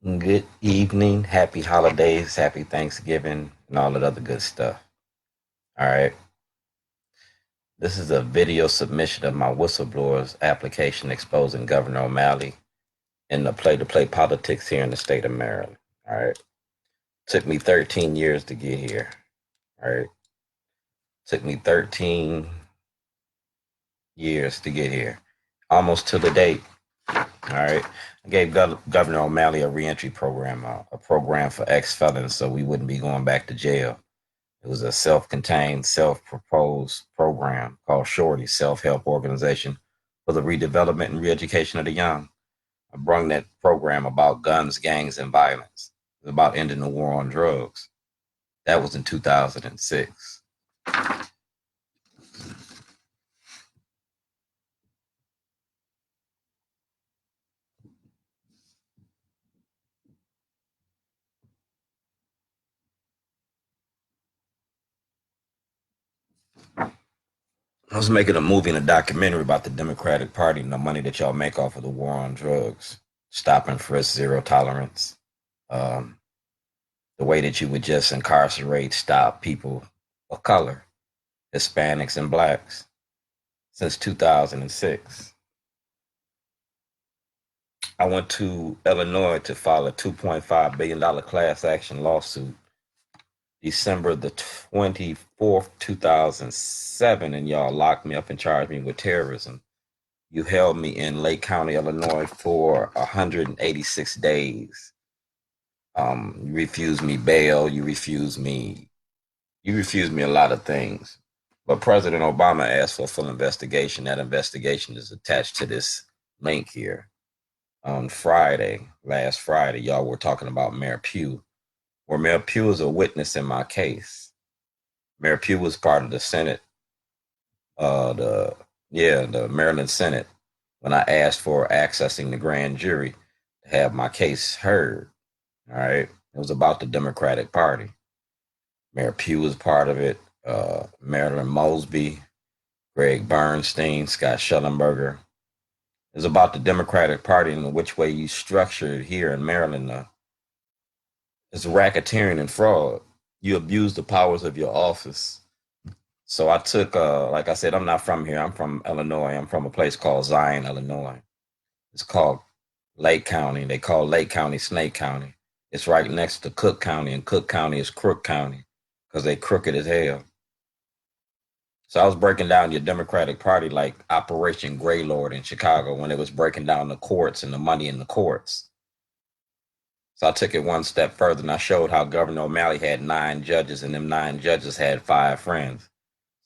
Good evening, happy holidays, happy Thanksgiving, and all that other good stuff. All right. This is a video submission of my whistleblower's application exposing Governor O'Malley in the play-to-play politics here in the state of Maryland. All right. Took me 13 years to get here. All right. Took me 13 years to get here. Almost to the date. All right. I gave Governor O'Malley a reentry program, a program for ex-felons so we wouldn't be going back to jail. It was a self-contained, self-proposed program called Shorty, Self-Help Organization for the Redevelopment and Reeducation of the Young. I brung that program about guns, gangs, and violence. It was about ending the war on drugs. That was in 2006. I was making a movie and a documentary about the Democratic Party and the money that y'all make off of the war on drugs. Stop and frisk, zero tolerance. Um, the way that you would just incarcerate, stop people of color, Hispanics, and blacks since 2006. I went to Illinois to file a $2.5 billion class action lawsuit December the 24th, 2007, and y'all locked me up and charged me with terrorism. You held me in Lake County, Illinois for 186 days. You refused me bail. You refused me a lot of things. But President Obama asked for a full investigation. That investigation is attached to this link here. On Friday, last Friday, y'all were talking about Mayor Pugh, where Mayor Pugh is a witness in my case. Mayor Pugh was part of the Senate, the Maryland Senate, when I asked for accessing the grand jury to have my case heard. All right, it was about the Democratic Party. Mayor Pugh was part of it. Marilyn Mosby, Greg Bernstein, Scott Shellenberger. It's about the Democratic Party and which way you structured here in Maryland. It's racketeering and fraud. You abuse the powers of your office. So I took, like I said, I'm not from here. I'm from Illinois. I'm from a place called Zion, Illinois. It's called Lake County. They call Lake County Snake County. It's right next to Cook County, and Cook County is Crook County because they crooked as hell. So I was breaking down your Democratic Party like Operation Greylord in Chicago when it was breaking down the courts and the money in the courts. So I took it one step further and I showed how Governor O'Malley had 9 judges and them 9 judges had 5 friends.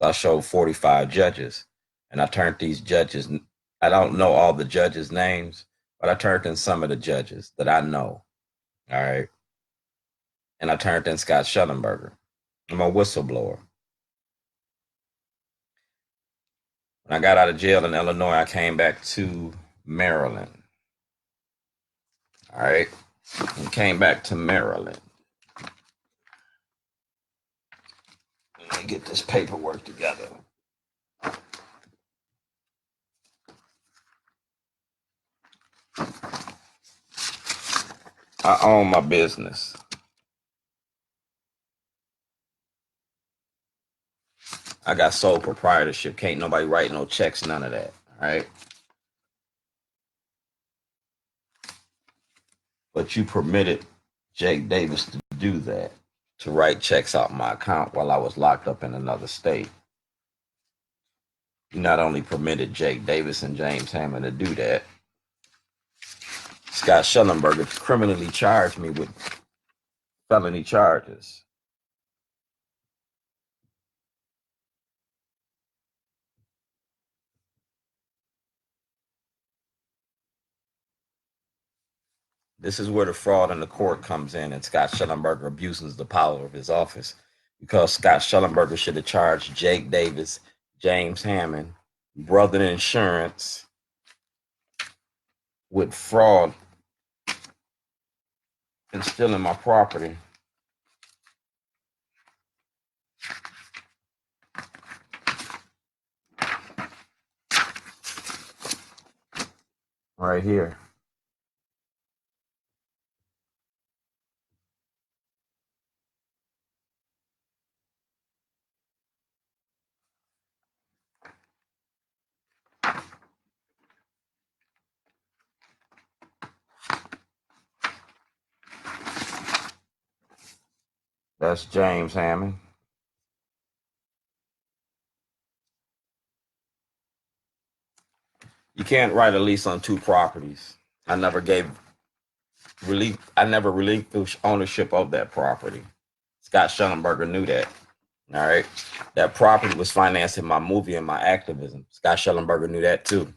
So I showed 45 judges and I turned these judges. I don't know all the judges' names, but I turned in some of the judges that I know. All right. And I turned in Scott Shellenberger. I'm a whistleblower. When I got out of jail in Illinois, I came back to Maryland. All right. And came back to Maryland. Let me get this paperwork together. I own my business. I got sole proprietorship. Can't nobody write no checks, none of that. All right. But you permitted Jake Davis to do that, to write checks out my account while I was locked up in another state. You not only permitted Jake Davis and James Hammond to do that, Scott Shellenberger criminally charged me with felony charges. This is where the fraud in the court comes in, and Scott Shellenberger abuses the power of his office because Scott Shellenberger should have charged Jake Davis, James Hammond, Brother Insurance with fraud and stealing my property. Right here. That's James Hammond. You can't write a lease on two properties. I never gave I never relinquished ownership of that property. Scott Shellenberger knew that. All right. That property was financing my movie and my activism. Scott Shellenberger knew that too.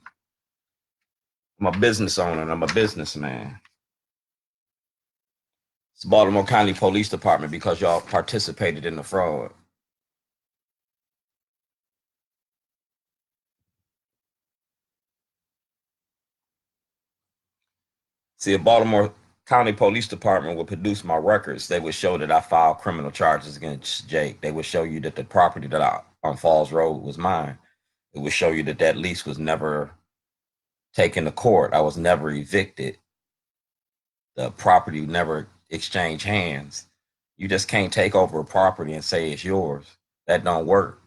I'm a business owner and I'm a businessman. It's Baltimore County Police Department because y'all participated in the fraud. See, if Baltimore County Police Department would produce my records, they would show that I filed criminal charges against Jake. They would show you that the property that I on Falls Road was mine. It would show you that that lease was never taken to court. I was never evicted. The property never exchanged hands. You just can't take over a property and say it's yours. That don't work.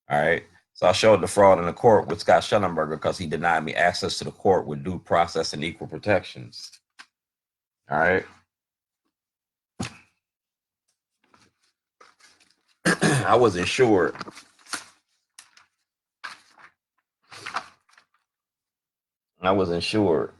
All right. So I showed the fraud in the court with Scott Shellenberger because he denied me access to the court with due process and equal protections. All right. I was insured. I was insured.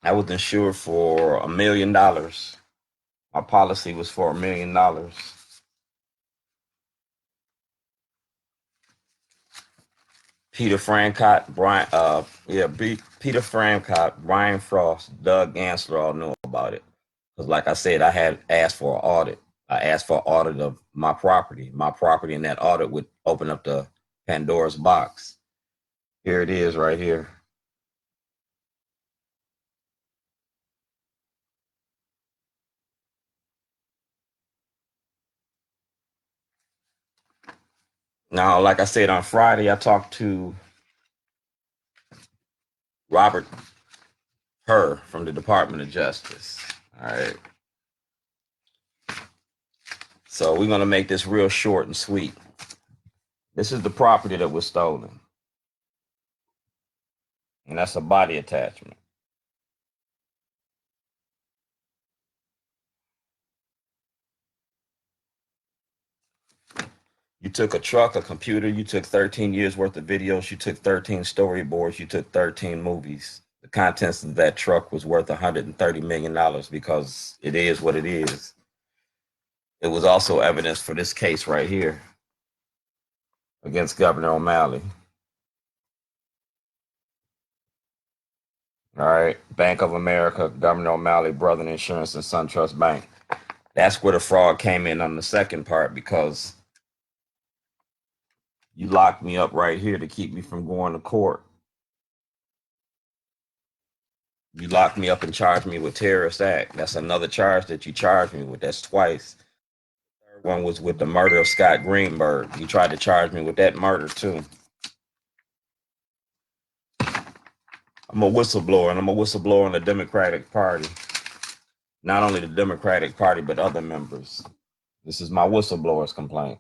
I was insured for $1 million. My policy was for $1 million. Peter Francott, Peter Francott, Brian Frost, Doug Gansler all knew about it. Because like I said, I had asked for an audit. I asked for an audit of my property. My property, and that audit would open up the Pandora's box. Here it is right here. Now, like I said, on Friday, I talked to Robert Hur from the Department of Justice. All right. So we're going to make this real short and sweet. This is the property that was stolen. And that's a body attachment. You took a truck, a computer, you took 13 years worth of videos, you took 13 storyboards, you took 13 movies. The contents of that truck was worth $130 million because it is what it is. It was also evidence for this case right here against Governor O'Malley. All right. Bank of America, Governor O'Malley, Brother Insurance, and SunTrust Bank. That's where the fraud came in on the second part because you locked me up right here to keep me from going to court. You locked me up and charged me with terrorist act. That's another charge that you charged me with. That's twice. The third one was with the murder of Scott Greenberg. You tried to charge me with that murder too. I'm a whistleblower, and I'm a whistleblower in the Democratic Party. Not only the Democratic Party, but other members. This is my whistleblower's complaint.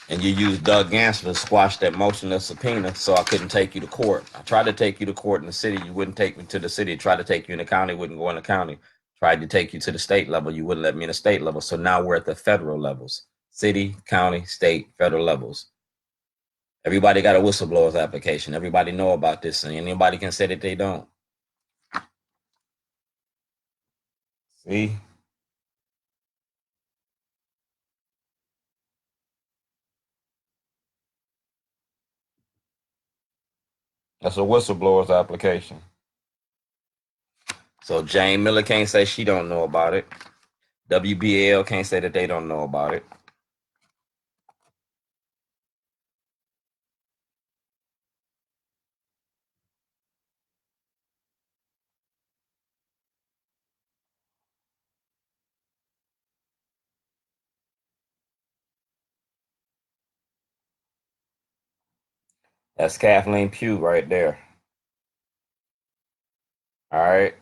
And you used Doug Gansler to squash that motion of subpoena so I couldn't take you to court. I tried to take you to court in the city. You wouldn't take me to the city. I tried to take you in the county. Wouldn't go in the county. Tried to take you to the state level. You wouldn't let me in the state level. So now we're at the federal levels. City, county, state, federal levels. Everybody got a whistleblower's application. Everybody know about this. And anybody can say that they don't. See? That's a whistleblower's application. So Jane Miller can't say she don't know about it. WBL can't say that they don't know about it. That's Kathleen Pugh right there. All right.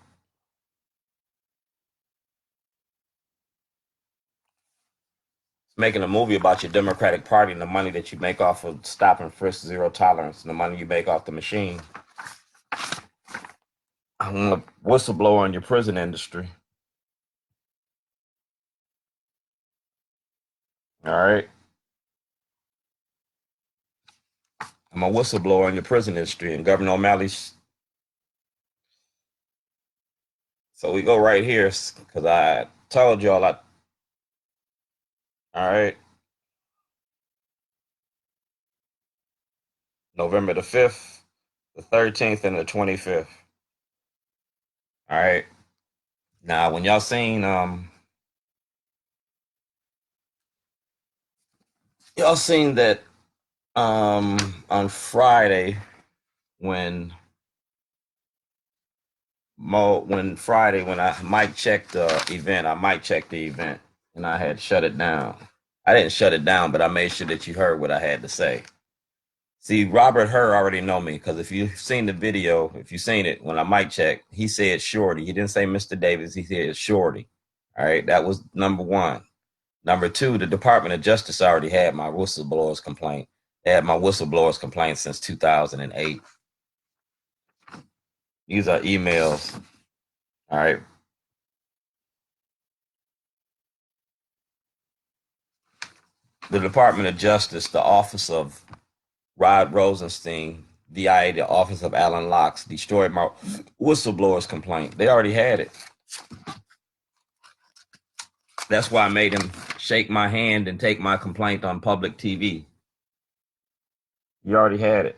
making a movie about your Democratic Party and the money that you make off of stop and frisk, zero tolerance, and the money you make off the machine. I'm a whistleblower in your prison industry. All right. I'm a whistleblower in your prison industry, and Governor O'Malley's. So we go right here because I told y'all all right, November the 5th, the 13th, and the 25th. All right. Now, when y'all seen that on Friday when when I mic checked the event, and I had shut it down. I didn't shut it down, but I made sure that you heard what I had to say. See, Robert Hur already know me because if you've seen the video, if you've seen it, when I mic checked, he said Shorty. He didn't say Mr. Davis. He said Shorty. All right, that was number one. Number two, the Department of Justice already had my whistleblowers complaint. They had my whistleblowers complaint since 2008. These are emails. All right. The Department of Justice, the Office of Rod Rosenstein, DIA, the Office of Alan Locks, destroyed my whistleblowers complaint. They already had it. That's why I made him shake my hand and take my complaint on public TV. You already had it.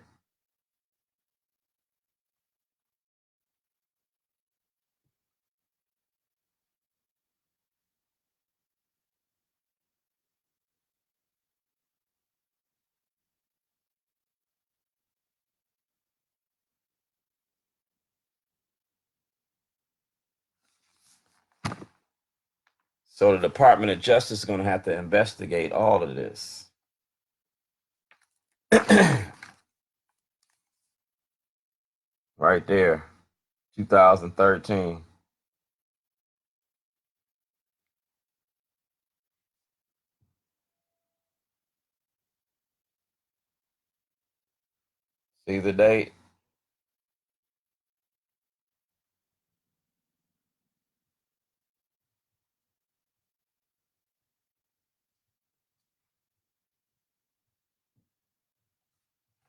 So the Department of Justice is going to have to investigate all of this. Right there, 2013. See the date?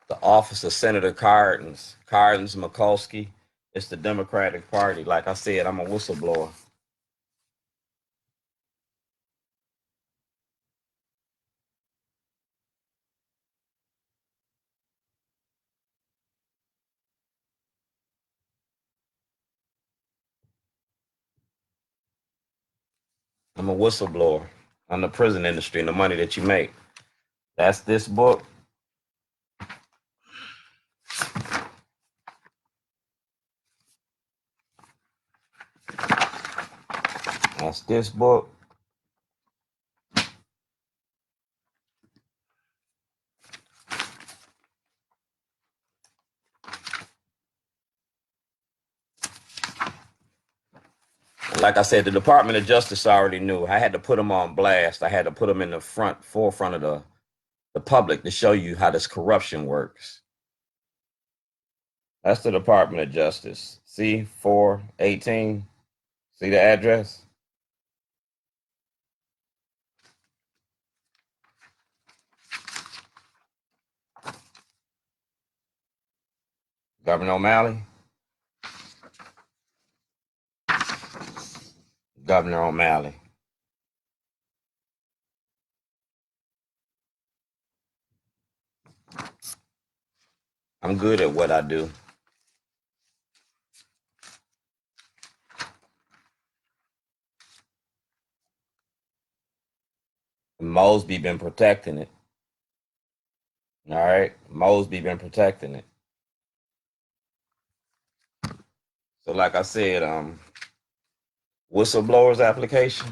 The office of Senator Cardin's Mikulski. It's the Democratic Party. Like I said, I'm a whistleblower. I'm a whistleblower on the prison industry and the money that you make. That's this book. That's this book. Like I said, the Department of Justice already knew. I had to put them on blast. I had to put them in the forefront of the public to show you how this corruption works. That's the Department of Justice. C418. See the address? Governor O'Malley. Governor O'Malley. I'm good at what I do. Mosby been protecting it. All right, Mosby been protecting it. So, like I said, whistleblowers application.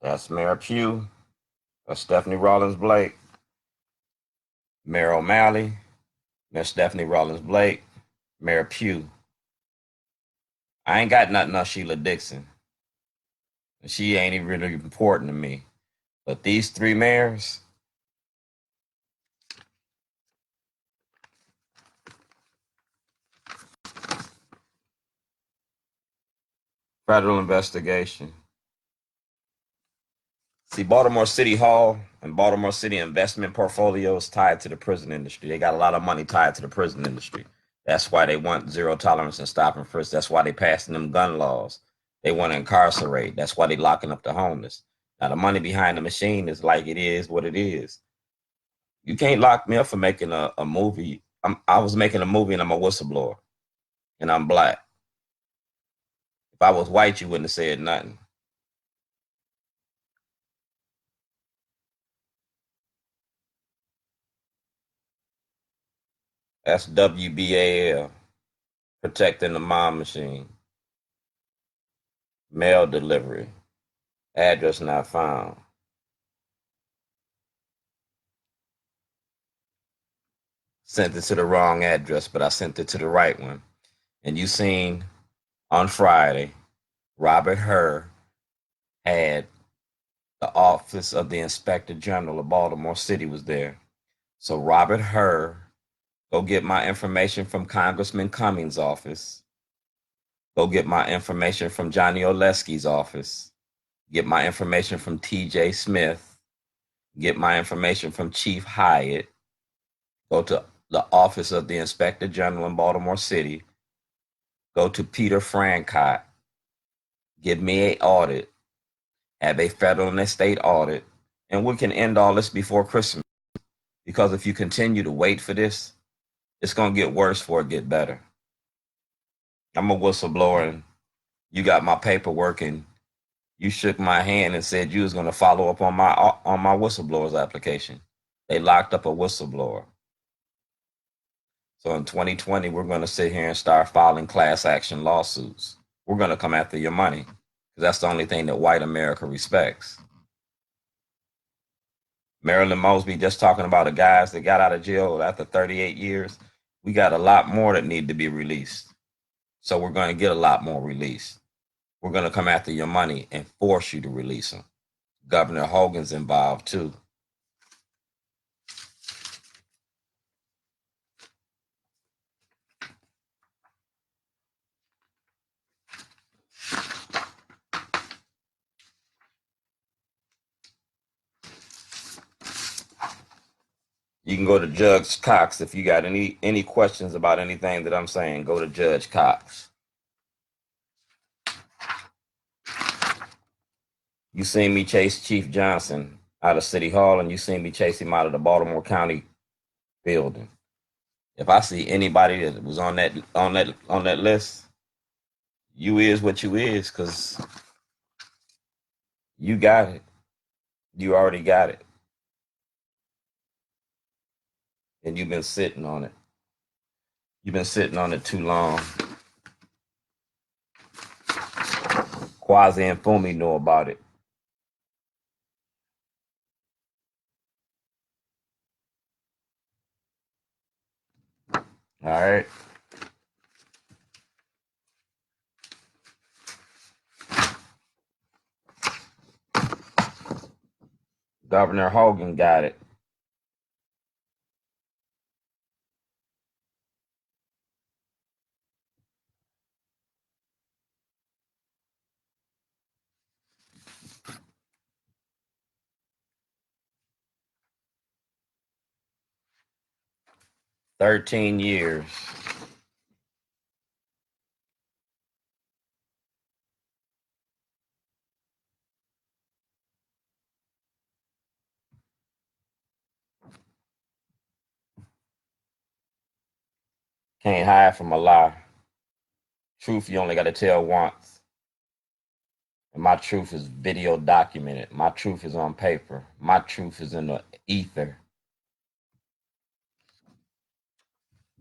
That's Mayor Pugh. That's Stephanie Rawlins Blake. Mayor O'Malley. Miss Stephanie Rawlins Blake. Mayor Pugh. I ain't got nothing on Sheila Dixon. She ain't even really important to me. But these three mayors, federal investigation. See, Baltimore City Hall and Baltimore City investment portfolios tied to the prison industry. They got a lot of money tied to the prison industry. That's why they want zero tolerance and stop and frisk. That's why they passing them gun laws. They want to incarcerate. That's why they locking up the homeless. Now the money behind the machine is like it is what it is. You can't lock me up for making a movie. I was making a movie and I'm a whistleblower and I'm black. If I was white, you wouldn't have said nothing. That's WBAL, protecting the mom machine. Mail delivery. Address not found. Sent it to the wrong address, but I sent it to the right one. And you seen on Friday, Robert Hur had the Office of the Inspector General of Baltimore City was there. So Robert Hur, go get my information from Congressman Cummings' office. Go get my information from Johnny Oleski's office. Get my information from T.J. Smith. Get my information from Chief Hyatt. Go to the Office of the Inspector General in Baltimore City. Go to Peter Francott. Give me an audit. Have a federal and a state audit. And we can end all this before Christmas. Because if you continue to wait for this, it's going to get worse before it get better. I'm a whistleblower and you got my paperwork and you shook my hand and said you was going to follow up on my whistleblower's application. They locked up a whistleblower. So in 2020, we're going to sit here and start filing class action lawsuits. We're going to come after your money because that's the only thing that white America respects. Marilyn Mosby just talking about the guys that got out of jail after 38 years. We got a lot more that need to be released. So we're going to get a lot more released. We're going to come after your money and force you to release them. Governor Hogan's involved too. You can go to Judge Cox if you got any questions about anything that I'm saying. Go to Judge Cox. You seen me chase Chief Johnson out of City Hall, and you seen me chase him out of the Baltimore County building. If I see anybody that was on that list, you is what you is, because you got it. You already got it, and you've been sitting on it. You've been sitting on it too long. Quasi and Fumi know about it. All right. Governor Hogan got it. $13 years. Can't hide from a lie. Truth you only got to tell once. And my truth is video documented. My truth is on paper. My truth is in the ether.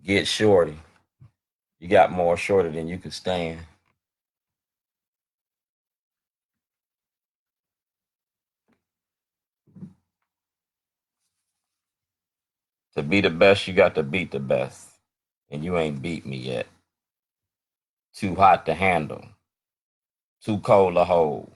Get shorty. You got more shorty than you can stand. To be the best, you got to beat the best. And you ain't beat me yet. too hot to handle, too cold to hold.